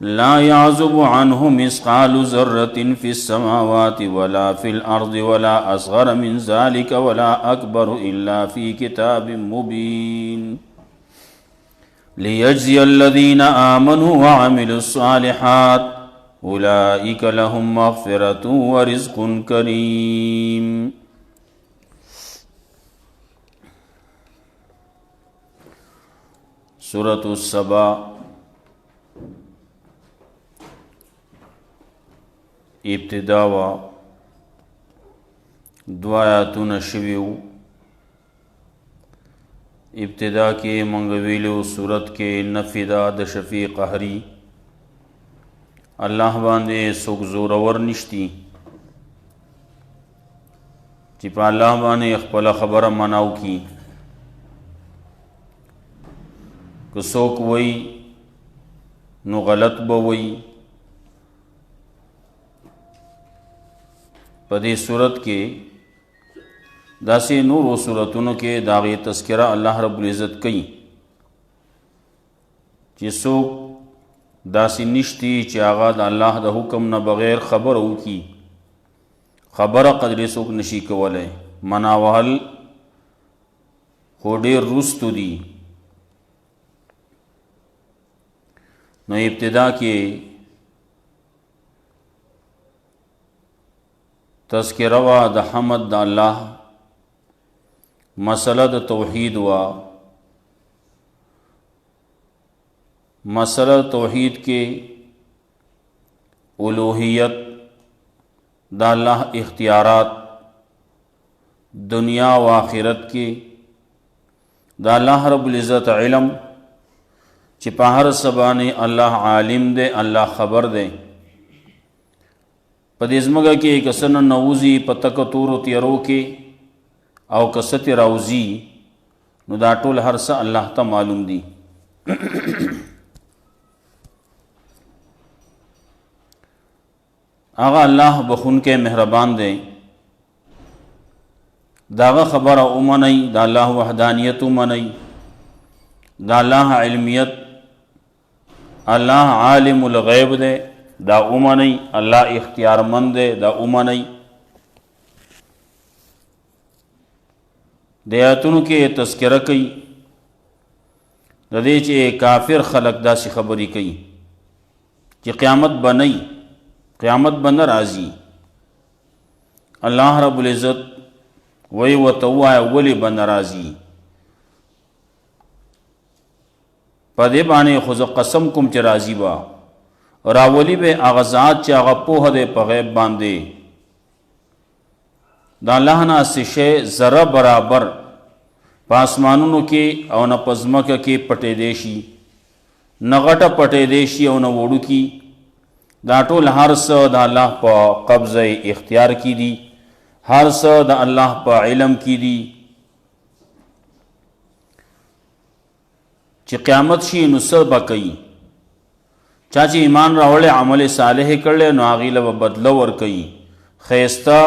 لا يعزب عنه مثقال ذرة في السماوات ولا في الأرض ولا أصغر من ذلك ولا أكبر إلا في كتاب مبين ليجزي الذين آمنوا وعملوا الصالحات أولئك لهم مغفرة ورزق كريم. سورة السبا ابتدا و دو آیاتون شویو. ابتدا کے منگویلو صورت کے نفی دا د شفیع قہری اللہ باندے سوک زورور نشتی چی پا اللہ باندے اخپل خبر مناو کی کہ سوک وئی نو غلط بوئی. پدی صورت کے داسی نور و صورتونو کے داغی تذکرہ اللہ رب العزت کئی چی سوک داسی نشتی چی آغا دا اللہ دا حکم نا بغیر خبر ہو کی خبر قدر سوک نشی کولے مناوحل خوڑیر رستو دی. نو ابتدا کے تذکرہ و دا حمد دا اللہ مسئلہ دا توحید و مسئلہ توحید کے الوہیت دا اللہ اختیارات دنیا و آخرت کے دا اللہ رب العزت علم چپاہر سبانے اللہ عالم دے اللہ خبر دے. پدیزمگا کے کسن نوزی پتک تورو تیرو کے او کست راوزی نو دا ټول هر څه الله ته معلوم دی. آغا اللہ بخون کے مہربان دے داغا خبر امنی دا اللہ وحدانیت امنی دا اللہ علمیت اللہ عالم الغیب دے دا امنی اللہ اختیار مند دے دا امنی. دیاتونو کے تذکرہ کئی دے چے کافر خلق دا سی خبری کئی چی قیامت بنئی قیامت بن راضی. اللہ رب العزت وی و توائے ولی بن راضی پدے بانے خوز قسم کم چی راضی با راولی بے آغازات چی آغا پوہ دے پا غیب باندے دا اللہ نا سشے ذرہ برابر پاسمانونو کے او نا پزمک کے پٹے دیشی نغٹ پٹے دیشی او نا وڑو کی دا ټول ہر څه دا اللہ پا قبض اختیار کی دی ہر څه دا اللہ پا علم کی دی. چی قیامت شی نصر با کئی چاچی ایمان راولے عمل صالح کرلے نو آغیل و بدلور کئی خیستہ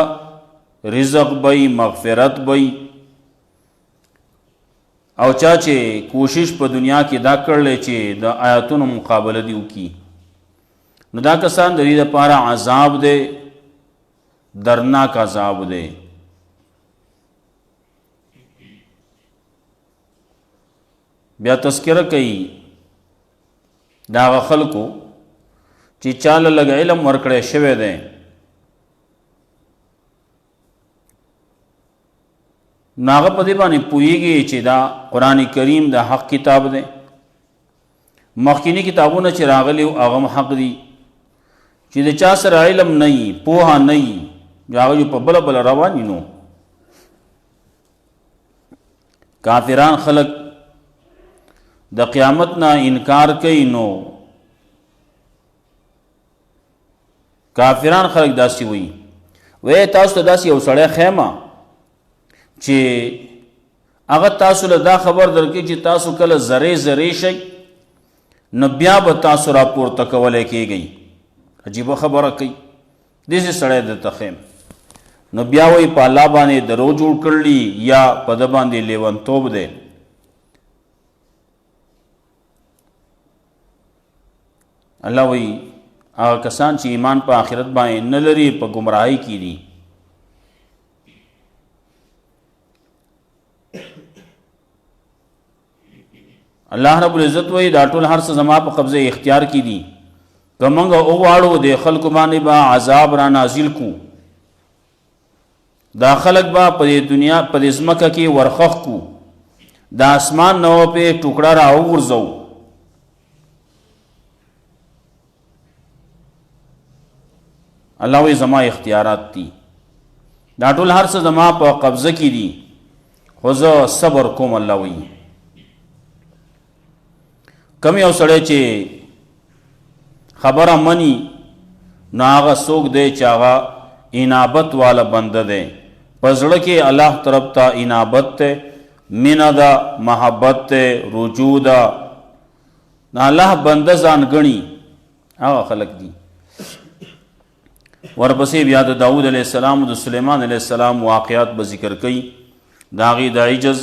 رزق بئی مغفرت بئی. او چاچے کوشش پا دنیا کی دا کرلے چی دا آیاتون مقابل دیو کی نو دا کسان دری دا پارا عذاب دے درناک عذاب دے. بیا تذکرہ کئی دا خلقو چی چال لگ علم ورکڑے شوے دیں ناغا پا دی بانی پوئی گئی چی دا قرآن کریم دا حق کتاب دیں مخکینی کتابوں چی راغلی آغم حق دی چی دا چا سر علم نئی پوہا نئی جاگا جو پا بلا بلا روانی نو کافران خلق دا قیامت نا انکار کئی نو کافران خلق داسی ہوئی وے تاسو داسی او سڑے خیمہ چی اگر تاسو لدا خبر درکی چی تاسو کل زرے زرے شئی نبیا با تاسو راپور تکولے کی گئی عجیب خبر کئی دیسی سڑے دیتا خیم نبیا وی پا اللہ بانے درو جوڑ کر لی یا پدبان دی لیون توب دے. الله وی هغه کسان چې ایمان په آخرت باندې نه لري په گمراهۍ کې دي. الله رب العزت وی دا ټول هر څه زما په قبضه اختیار کې دي، که موږ وغواړو د خلکو باندې به عذاب را نازل کو، دا خلق با په دنیا په ځمکه کې ورخخ کو، دا اسمان نو په ټوکړه را وغورځو. الله وی زما اختیارات دي، دا ټول هر څه زما په قبضه کې دي، خو زه صبر کوم. الله وی کم یو سړی چې خبره مني نو هغه څوک دی چې هغه انابت والا بنده دی، په زړه کې الله طرف ته انابت ته، مینه ده، محبت ته، رجوع ده، نه الله بنده ځان ګڼي، هغه خلق دي. ورپسې بیا د داود علیه السلام او د سلیمان علیه السلام واقعات به ذکر کوي، د هغې د عجز،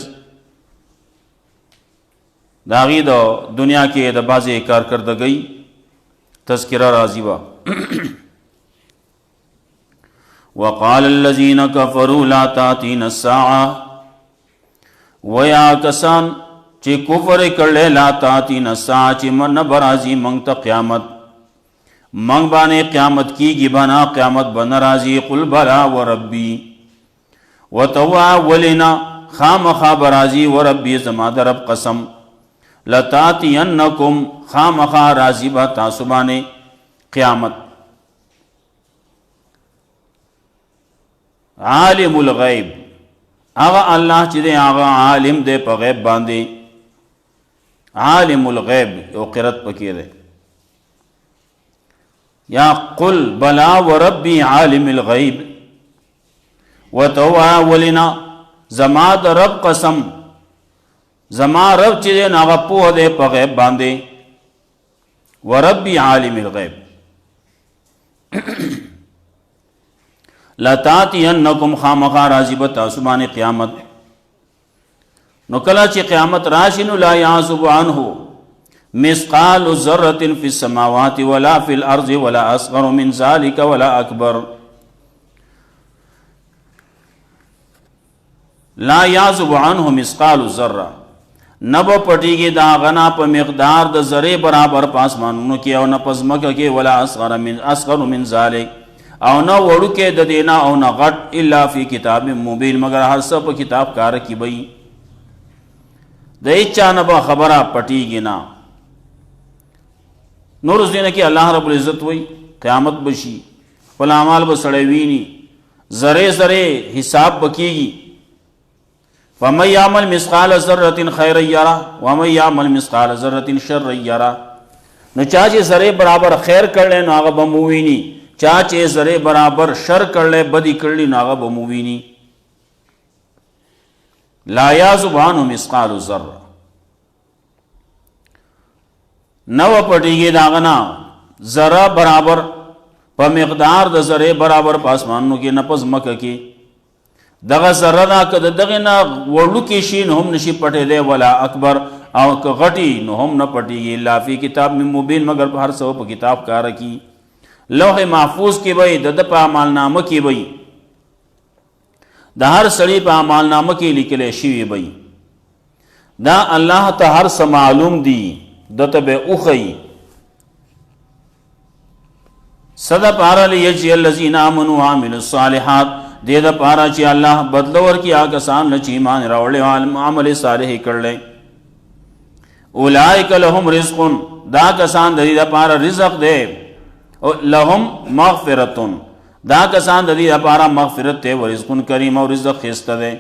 د هغې د دنیا کې د بعضې کارکردګۍ تذکره راځي به. وقال الذين كفروا لا تاتينا الساعه، ويا کسان چې کفر کړل، لا تاتينا الساعه چې من برازي مونږ ته قیامت، مونږ باندې قیامت کیږي بنا قیامت بن راځي. قل بلا وربي، وتوا ولنا خامخا برازي، وربي زما د رب قسم، لتاتینکم خامخا راضی با تاسو باندې قیامت. عالم الغیب، هغه الله چې دی هغه عالم دی په غیب باندې. عالم الغیب یو قرت پکې ده، یا قل بلا وربی عالم الغیب، وتوا ولنا زما د رب قسم، زما رب چې دی هغه پوه دی په غیب باندې. وربی عالم الغیب لتاتینکم خامخا راضی به تاسو باندې قیامت. نو کله چې قیامت راشي نو لا یعزب عنه مثقال ذره فی السماوات ولا فی الارض ولا اصغر من ذلك ولا اکبر. لا یعزب عنه مثقال ذره، نبو پټیږي دا غنا په مقدار د ذره برابر پاسمانونو کې او نه پزمکه کې، ولا اصغر من ذلک، او نه وړو کې د دینا او نه غټ، الا فی کتاب مبین، مگر هر څه په کتاب کار کې وي، د هیچا نه به خبره پټیږي نه. نور ځینې کې الله رب العزت وی قیامت بشي، خپل اعمال به سړی ویني، ذره ذره حساب بکیږي. فمن یعمل مثقال ذرة خیرا یره ومن یعمل مثقال ذرة شرا یره. نو چا چې ذره برابر خیر کړل نو هغه به مو ویني، چا چې ذره برابر شر کړل بدی کړل نو هغه به مو ویني. لا یعزب عنه مثقال ذره، نو پټیږي داغه نه ذره برابر په مقدار د ذره برابر په اسمانونو کې نه په ځمکه کې. دغه ذره نه که دغه نه وړوکی شي نو هم نشي پټېدی، ولا اکبر، او که غټي نو هم نه پټېږي. الا فی کتاب مبین، مگر په هر څه په کتاب کار کی. لوح محفوظ کې وي، د په اعمال نامه کې وي، د هر سړي په اعمال نامه کې لیکل شوی وي. دا الله ته هر څه معلوم دي، دته به اوخی. صدا پارا لیجزی الذین آمنوا وعملوا الصالحات، دې د پاره چې الله بدل ورکړي هغه کسان چې ایمان راوړل او عمل صالح کړل. اولئک لهم رزق، دا کسان د دې لپاره رزق دی. او لهم مغفرۃ، دا کسان د دې لپاره مغفرت دی. ورزق کریم، او رزق خسته دی.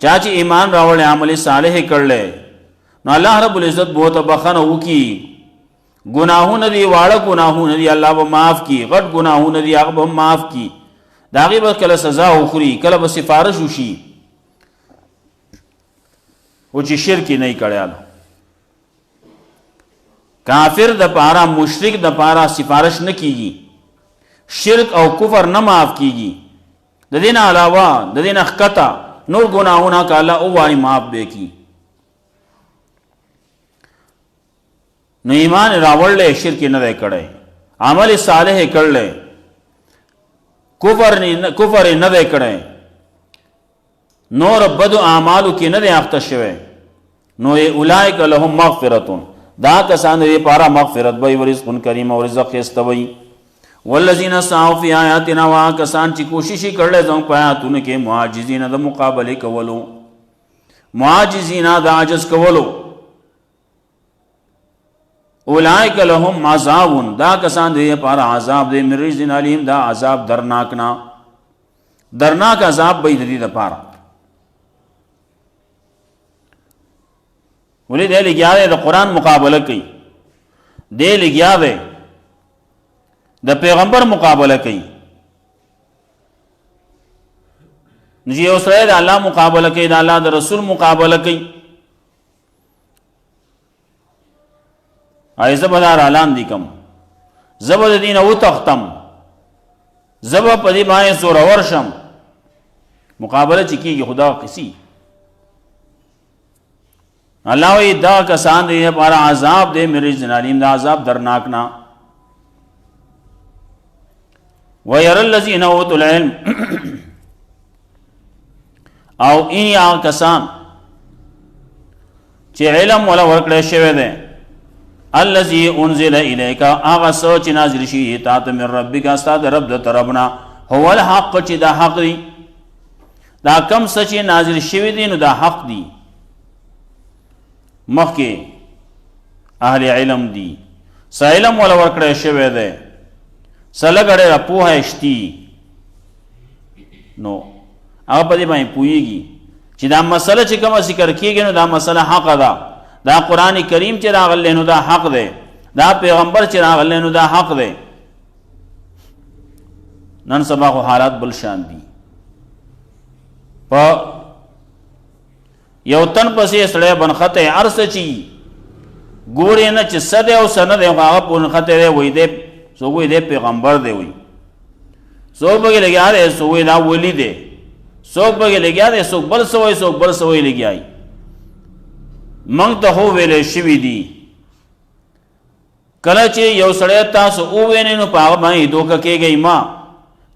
چا چې ایمان راوړل عمل صالح کړل نو الله رب العزت بہت بخنه وکي. گناهونه دي واړه گناهونه دي الله به معاف کی، غټ گناهونه دي هغه به معاف کی. داغي به کله سزا وخوري، کله به سفارش وشي، او چې شرک نه کړیاله. کافر د پاره، مشرک د پاره سفارش نه کیږي، شرک او کفر نه معاف کیږي. د دین علاوه د دین اخکتا نور گناهونه کاله او وای معاف به کی. نو ایمان راوړل شرک نه دی کړی، عمل صالح کړل، کفر نه دی کړی، نور بدو اعمالو کې نه دی اخته شوی، نو اولئک لهم مغفرة، دا کسان دی پارا مغفرت بی ورزق کریم و رزق خیسته بی. والذین سعوا فی آیاتنا، وا کسان چې کوشش کړل زموږ په آیاتونو کې معاجزین د مقابله کولو، معاجزین د عجز کولو، اولئک لهم عذاب، دا کسان دی پارا عذاب دی من رجز علیم، دا عذاب درناکنا، درناک عذاب بی دی پارا. ولی دے لگیا دے دا قرآن مقابلہ کی، دے لگیا دے دا پیغمبر مقابلہ کی، نجی اسرائیل دا اللہ مقابلہ کی، دا اللہ دا رسول مقابلہ کی. آئی زبدار اعلان دی کم، زبد دین او تختم، زبد پدی مائیں سور ورشم، مقابلہ چکی گی خدا کسی. اللہ وی دا کسان دے پارا عذاب دے میرے جنالیم، دا عذاب درناکنا. وَيَرَ الَّذِينَ أُوتُوا الْعِلْمَ، او این آغا کسان چی علم والا ورکڑے شوے دے، الَّذِي أُنزِلَ إِلَيْكَ، آغا سو چی نازل شی تات من ربک، استاد رب دا طرفنا، هو الحق چی دا حق دی، دا کم سچی نازل شوی دی نو دا حق دی، مخ کے اہل علم دی، سا علم والا ورکڑے شوے دے، سا لگڑے را پوہا اشتی، نو اگر پا دی بائیں پوئی گی چی دا مسئلہ چی کم ذکر کی گئی نو دا مسئلہ حق دا، دا قرآن کریم چی راغل لے نو دا حق دے، دا پیغمبر چی راغل لے نو دا حق دے. نن سبا کو حالات بلشان دی، پا یو تن پسی سڑے بنخطے عرص چی گوری نا چی صدے و سندے آغا بنخطے دے وی دے سوگوی دے پیغمبر دے وی، سوگ بگی لگیا دے سوگوی دا ولی دے، سوگ بگی لگیا دے سوگ بل سوئی لگیائی. منگ تا ہو ویلے شوی دی کلا چی یو سڑے تاسو اووینے نو پاغ مائی دوکا کے گئی ما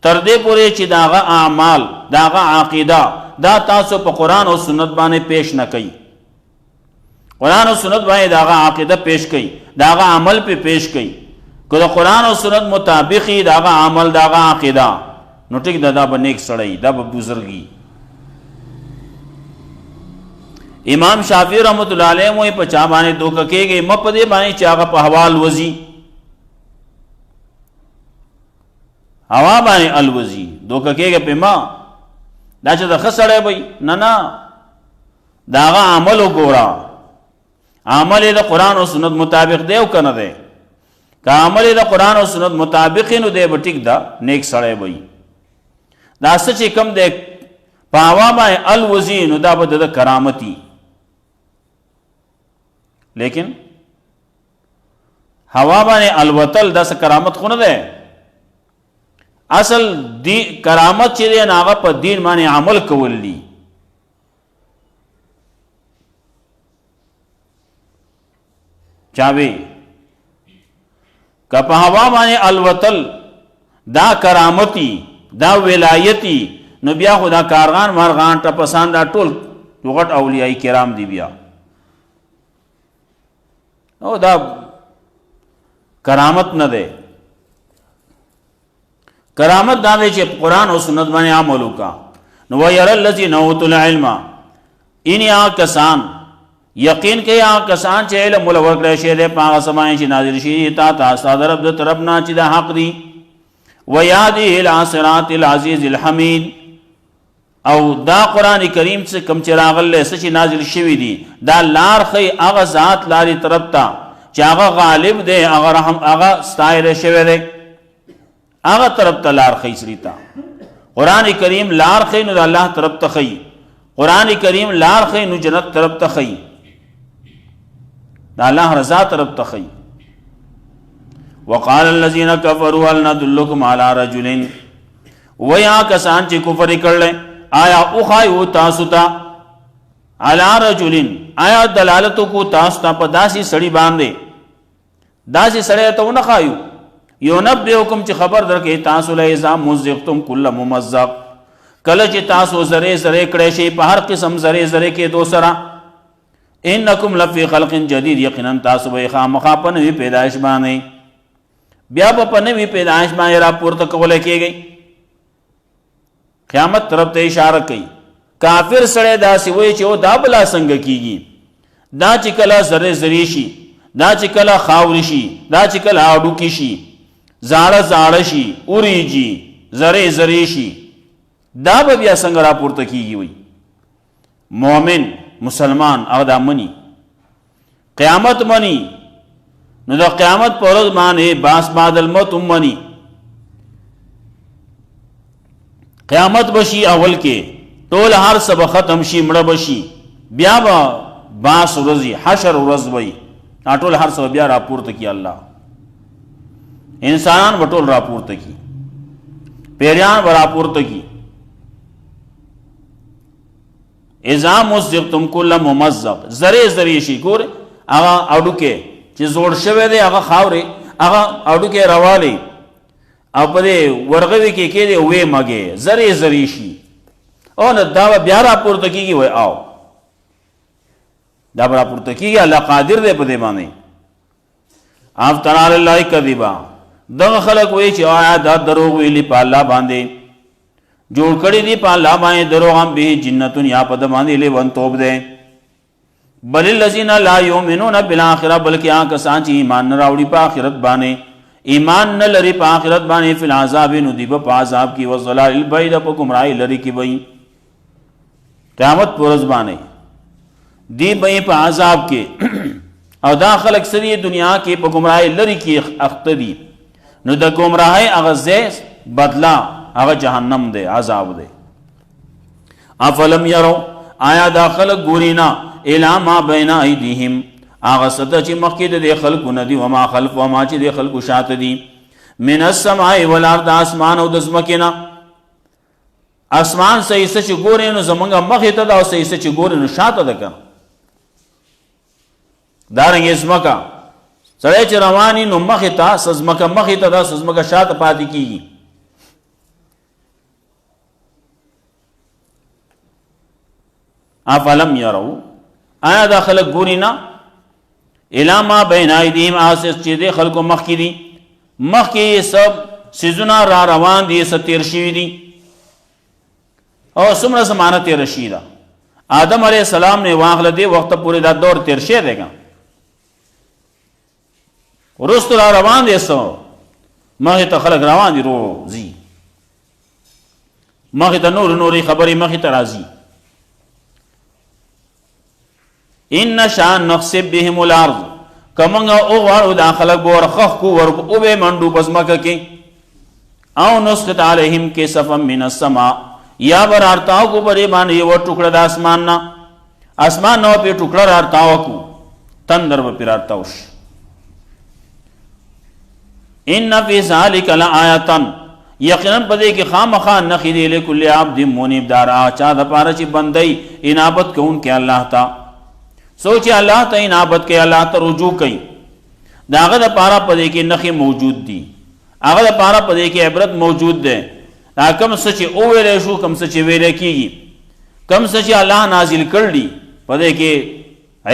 تردے پورے چی داغا اعمال داغا عقیدہ دا تاسو پا قرآن و سنت بانے پیش نہ کئی، قرآن و سنت بانے داغا عقیدہ پیش کئی، داغا عمل پہ پیش کئی، کہ دا قرآن و سنت مطابقی داغا عمل داغا عقیدہ نو ٹک دا با نیک سڑی، دا با بزرگی. امام شافعی رحمت اللہ علیہ موئی پچا بانے دوکا کے گئی مپدے بانے چاگا پا حوال وزی، ہوا بانے الوزی دوکا کے گئی پہ ماں دا چا دا خسڑے بھئی نا داغا عملو گورا، عمل دا قرآن و سنت مطابق دے او کنا دے، کہ عمل دا قرآن و سنت مطابقی نو دے بٹک دا نیک سڑے بھئی. دا سچے کم دے پاوا بانے الوزی نو دا بدا دا کرامتی، لیکن ہوا بانے الوطل دا سا کرامت خون دے، اصل کرامت چی دے ناغا پا دین مانے عمل کول لی. چاوے کہ پا ہوا مانے الوطل دا کرامتی دا ولایتی نو بیا خدا کارغان مارغان تا پسان دا ٹول غٹ اولیاء کرام دی بیا نو دا کرامت نہ دے. کرامت دا دے چھے قرآن و سنت بانے عملو کا. نو وَيَرَ الَّذِينَ أُوتُوا الْعِلْمَ، انہی کسان یقین کے کسان چھے علم ملورک رہشے دے پاگا سمائیں چھے نازل شیدی تا استاد رب دا طرفنا چھے دا حق دی. وَيَادِهِ الْعَصِرَاتِ الْعَزِيزِ الْحَمِيدِ، او دا قرآن کریم سے کم چراغل لے سچی نازل شوی دی دا لار خی آغا ذات لاری طرف تا چی آغا غالب دے آغا رحم آغا ستائر شوی دے آغا طرف تا لار خی سریتا. قرآن کریم لار خی نو دا اللہ طرف تا خی، قرآن کریم لار خی نو جنت طرف تا خی، دا اللہ رضا طرف تا خی. وقال الذین کفروا هل ندلکم علی رجل، ویا کسان چی کفر کر لیں آیا اخائیو تاسوتا علی رجل، آیا دلالتو کو تاسوتا پا داسی سڑی باندے داسې سړی ته ونه ښایو یونبئکم چې خبر درکې تاسو له اذا مزقتم کل ممزق کله چې تاسو زری زری کړی شي په هر قسم زری زری کې دو سره انکم لفی خلق جدید یقینا تاسو به خامخا په نوې پیدایش باندې بیا به په نوې پیدایش باندې را پورته کولی کېږئ قیامت طرف ته اشاره کوي کافر سړی داسې وایي چې او دا بلا څنګه کېږي دا چې کله زری زری شي دا چې کله خاورې شي دا چې کله هډوکي شي زاړه زاړه شي اوریږي زری زری شي دا به بیا څنګه را پورته کېږي وایي مؤمن مسلمان هغه دا مني قیامت مني نو د قیامت په ورځ باندې باس بعد الموت هم مني قیامت بشي اول کې ټول هر څه به ختم شي مړه بشي بیا به باس ورځي حشر ورځ وي ټول هر څه بیا راپورته کی الله انسانان به ټول راپورته کی پیریان به راپورته کی اذا مزقتم کل ممزق زری زری شي ګور هغه اډوکه چې زوړ شوی دی هغه خاورې هغه اډوکه راوالی او په دې ورغوي کې کې دی وې مګې زری زری شي او نه دا بیا راپورته کیږي وای او دا راپورته کیږي الله قادر دی په دې باندې افترا الله کذبا دغه خلک وایي چې آیا دا دروغ ویلي په الله باندې جوړ کړی دی په الله باندې دروغ هم به جنتون یا په د باندې لیون توب دی بل الذین لا یؤمنون بالآخرة بلکې هغه کسان چې ایمان نه راوړي په آخرت باندې ایمان نه لري په آخرت باندې فی العذاب نو دی په عذاب کې وضلال البعید په گمراهی لري کې وایي قیامت پر ورځ باندې دی به په عذاب کې او دا خلک سری دنیا کې په گمراهی لري کې اخته دي نو د گمراهی هغه ځای بدلا هغه جهنم دی عذاب دی افلم یرو آیا دا خلق ګورینا الی ما بین ایدیهم هغه څه چې مخکې د خلقونه دي وما خلف وما چې د خلقو شاته دي من السماء والارض اسمان او د ځمکې نه اسمان صحیح څه چې ګورې نو زمونږ مخې ته ده او صحیح څه چې ګورې نو شاته ده که دارنګې ځمکه سړی چې رواني نو مخې ته څه ځمکه مخې ته ده څه ځمکه شاته پاتې کېږي افلم یرو آیا دا خلق ګوري نه الی ما بین ایدیهم آسس چې د خلقو مخکې دي مخکې یې سب سیزونه را روان دي څه تیر شوي دي او څومره زمانه تیره شوې ده آدم علیه السلام نه واخله دې وخته پورې دا دور تیر شوی دی که وروستو را روان دی څه مخې ته خلک روان دي روزي مخې ته نورې خبرې مخې ته راځي ان شان نخسب بهم الارض کمنګ او غواړو دا خلک به ورخخ کو ور او به منډو پزماکه کې او نسخت علیهم کسفا من السماء یا بر ارتاو کو بری باندې یو ټوکړه د اسمان نه اسمان نو په ټوکړه ارتاو کو تندر به پر ارتاوش ان فی ذلک لآیه یقینا پدې کې خامخا نخې دی لکل عبد منیب دار چا د پاره چې بندي انابت کوون کې الله تا سوچ الله ته انابت کې الله ته رجوع کوي داغه د پاره پدې کې نخې موجود دي هغه د پاره پدې کې عبرت موجود ده دا کم څه چې او ویلې شو کم څه چې ویلې کیږي کم څه چې الله نازل کړلی پدې کې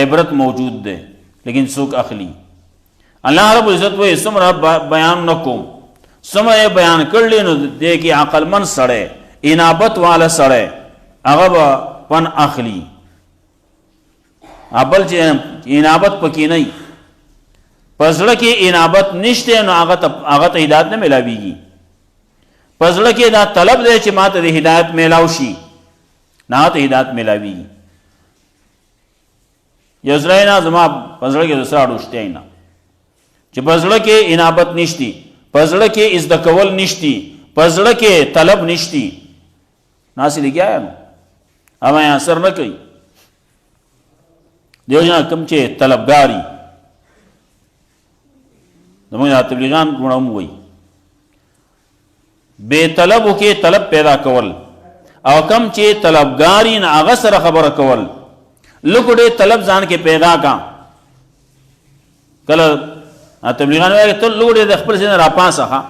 عبرت موجود ده لیکن څوک اخلي الله رب عزت وې سمره بیان نکوم سمره بیان کړلی نو دې کې عقل من سړی انابت والا سړی هغه پن اخلي ابل چې انابت پکې نه پزړه کې انابت نشته نو هغه ته هدایت نه ملاويږي پزړه کې دا طلب دی چې ماته د هدایت میلاو شي نه ته هدایت ملاويږي یزراینا زما پزړه کې دوسرا ډوشته نه چې پزړه کې انابت نشتی پزړه کې عزت کول نشتی پزړه کې طلب نشتی ناسې لګیا نو هغه اثر نه کوي دیو جنا کم چې طلبګاری زموږ تبلیغان ګڼم وای بے طلبو کې طلب پیدا کول او کم چې طلبګاری نه هغه سره خبره کول لکه طلب ځان کې پیدا کا کله تبلیغان وایي ته لوګړې د خپل ځین را پاسه ښه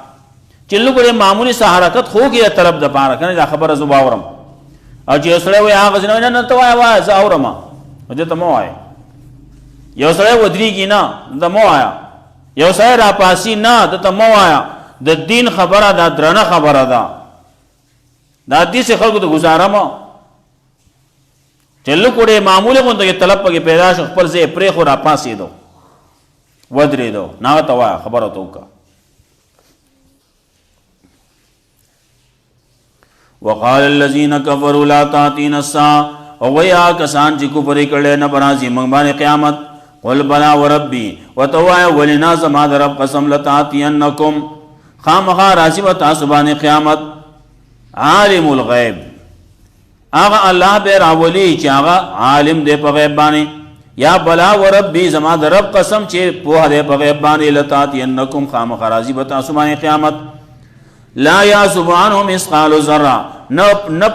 چې لوګړې معمولي څه حرکت خو کېږي طلب د پاره که نه دا خبره زه به اورم او چې یو سړی وایي هغه ځینې وایي نه ته وایه وایه زه اورم دې ته مه وایه یو سړی ودرېږي نه ده مه وایه یو سړی را پاسي نه ده ته مه وایه د دین خبره دا درنه خبره ده دا داسې خلکو ته ګزاره مه چې لوګړې معمولي غوندې طلب پکې پیدا شو خپل ځای پرېښو را پاسېدو ودرېدو نه هغه ته وایه خبره ته وکړه وقال الذين كفروا لا تاتين الساعه او ويا کسان چې کفر کړي نه برازي موږ باندې قیامت قل بلا وربي وتوا ولنا زما رب قسم لتاتينكم خامخا راځي و تاسو باندې قیامت عالم الغیب هغه الله به راولي چې هغه عالم دی په غیب باندې یا بلا وربي زما رب قسم چې په دې په غیب باندې لتاتينكم خامخا راځي و تاسو باندې قیامت لا یا سبحانه مثقال ذره نه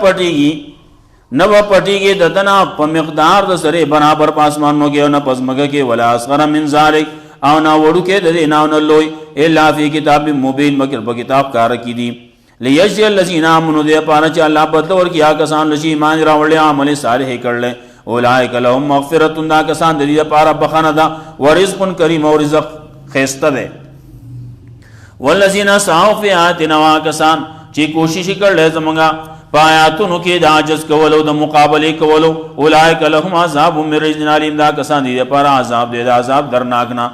پټیږي دتنا په مقدار د سره برابر پاسمانو کې او نه پزمګه کې ولا اصغر من ذلک او نه وړو کې د نه نه لوی الا فی کتاب مبین مگر په کتاب کار کی دي لیجزی الذین آمنوا دې پاره چې الله بدل ورکیا کسان لشي ایمان راوړل عمل صالح کړل اولئک لهم مغفرۃ دا کسان د دې لپاره بخنه ده ورزق کریم او رزق خیسته ده والذین سعوا فی آیاتنا واکسان چې کوشش کړل زمونږه پایاتونو کې د عاجز کولو د مقابله کولو اولئک لهم عذاب من رجز علیم دا کسان دي لپاره عذاب دی عذاب درناک نه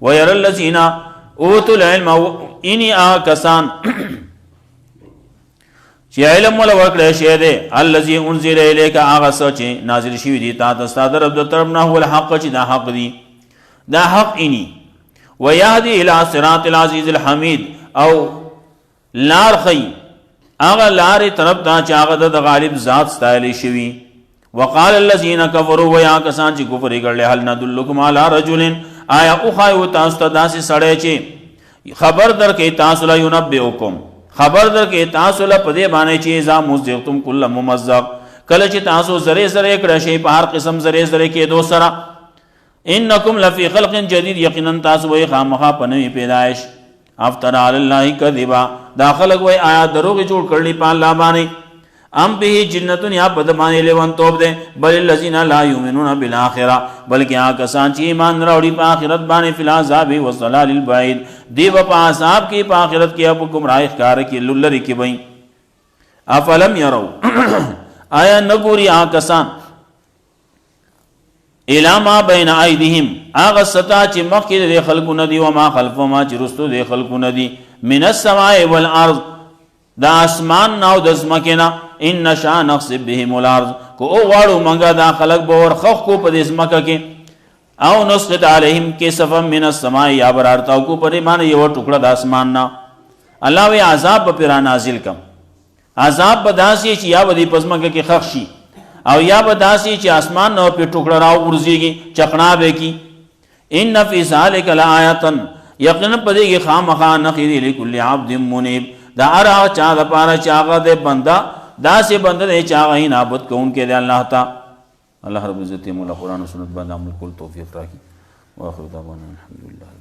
وير الذین اوتوا العلم اني کسان چې علم ولا ورکړی شی دی الذي انزل الیک هغه څه چې نازل شوی دی تا ته ستاسو رب د طرف نه هو الحق چې دا حق دی دا حق اني ويهدي الى صراط العزيز الحميد او لار خي اغه لار طرف ته چې هغه د غالب ذات ستایل شوی وقال الذين كفروا ويا کسان چې کفر کړل هل ندلکم على رجل آیا او خایو تاسو ته داسې سړی چې خبر درکې تاسو لا ينبئکم خبر درکې تاسو له پدې باندې چې اذا مزقتم كل ممزق کله چې تاسو زره زره کړه شی په هر قسم زره زره کې دو سره انکم لفی خلق جدید یقینا تاسو وای خامخا پنوی پیدائش افتر علی الله کذبا دا خلق وای آیا دروغ جوړ کړلی په الله باندې ام به جنتون یا بد باندې لیوان توب دے بل الذین لا یؤمنون بالآخرہ بلکہ کسان چې ایمان راوړي په آخرت باندې فی العذاب والضلال البعید دی په عذاب کې په آخرت کې اب گمراهی ښکار کې لری کې وای افلم یرو آیا نګوري کسان الاما بین ایدیهم اغه ستا چې مخکې د خلقو ندی او ما خلفو ما چې رستو د خلقو ندی من السماء والارض دا اسمان نو د زمکینا ان نشا نخسب بهم الارض کو او واړو منګه دا خلق به ور خخ کو په زمکه کې او نسقط علیهم کسفا من السماء یا برارتاو کو پر ایمان یو ټوکړه د اسمان نا الله وی عذاب پر نازل کم عذاب بداسي چې یا ودی پزمکه کې خخ شي او یا بداسي چې اسمان نو په ټوکړه راو ورځيږي چقنا به کی ان فی ذلک لآیه یقینا پدې کې خامخا نخیر لكل عبد منیب دا ارا چا د پاره چاغه د بندا دا سه بنده نه چاغه نابود کون کې د الله تعالی الله رب عزت مولا قرآن و سنت باندې عمل کول توفیق راکړي واخر دعوانا الحمدلله.